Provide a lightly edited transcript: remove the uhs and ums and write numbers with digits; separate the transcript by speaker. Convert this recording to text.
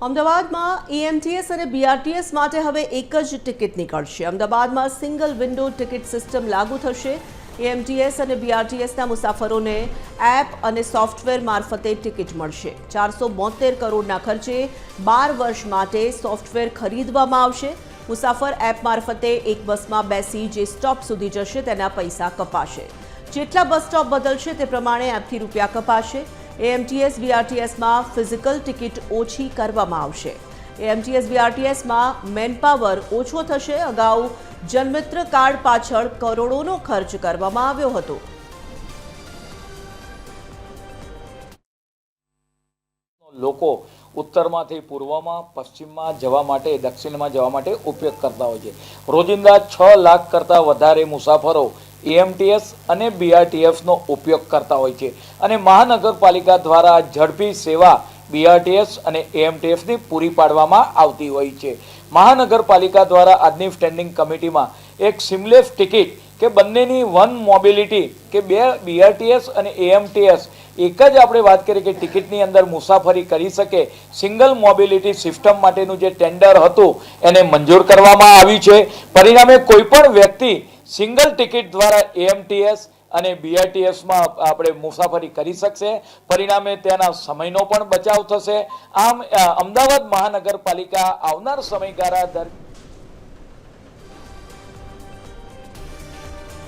Speaker 1: અમદાવાદમાં એએમટીએસ અને બીઆરટીએસ માટે હવે એક જ ટિકિટ નીકળશે। અમદાવાદમાં સિંગલ વિન્ડો ટિકિટ સિસ્ટમ લાગુ થશે। એએમટીએસ અને બીઆરટીએસના મુસાફરોને એપ અને સોફ્ટવેર મારફતે ટિકિટ મળશે। 472 કરોડના ખર્ચે 12 વર્ષ માટે સોફ્ટવેર ખરીદવામાં આવશે। મુસાફર એપ મારફતે એક બસમાં બેસી જે સ્ટોપ સુધી જશે તેના પૈસા કપાશે। જેટલા બસ સ્ટોપ બદલશે તે પ્રમાણે એપથી રૂપિયા કપાશે। એએમટીએસ બીઆરટીએસમાં ફિઝિકલ ટિકિટ ઓછી કરવામાં આવશે। એએમટીએસ બીઆરટીએસમાં મેનપાવર ઓછો થશે। અગાઉ જનમિત્ર કાર્ડ પાછળ કરોડોનો ખર્ચ કરવામાં આવ્યો હતો।
Speaker 2: લોકો ઉત્તરમાંથી પૂર્વમાં, પશ્ચિમમાં જવા માટે, દક્ષિણમાં જવા માટે ઉપયોગ કરતા હોય છે। રોજિંદા 6 લાખ કરતાં વધારે મુસાફરો એએમટીએસ અને બીઆરટીએસનો ઉપયોગ કરતા હોય છે અને મહાનગરપાલિકા દ્વારા ઝડપી સેવા બીઆરટીએસ અને એએમટીએસની પૂરી પાડવામાં આવતી હોય છે। મહાનગરપાલિકા દ્વારા આજની સ્ટેન્ડિંગ કમિટીમાં એક સિમલેસ ટિકિટ કે બંનેની વન મોબિલિટી કે બે બીઆરટીએસ અને એએમટીએસ એક જ આપણે વાત કરીએ કે ટિકિટની અંદર મુસાફરી કરી શકે સિંગલ મોબિલિટી સિસ્ટમ માટેનું જે ટેન્ડર હતું એને મંજૂર કરવામાં આવ્યું છે। પરિણામે કોઈ પણ વ્યક્તિ સિંગલ ટિકિટ દ્વારા એએમટીએસ અને બીઆરટીએસમાં આપણે મુસાફરી કરી શકશે। પરિણામે તેના સમયનો પણ બચાવ થશે। આમ અમદાવાદ મહાનગરપાલિકા આવનાર સમયગાળા દરમિયાન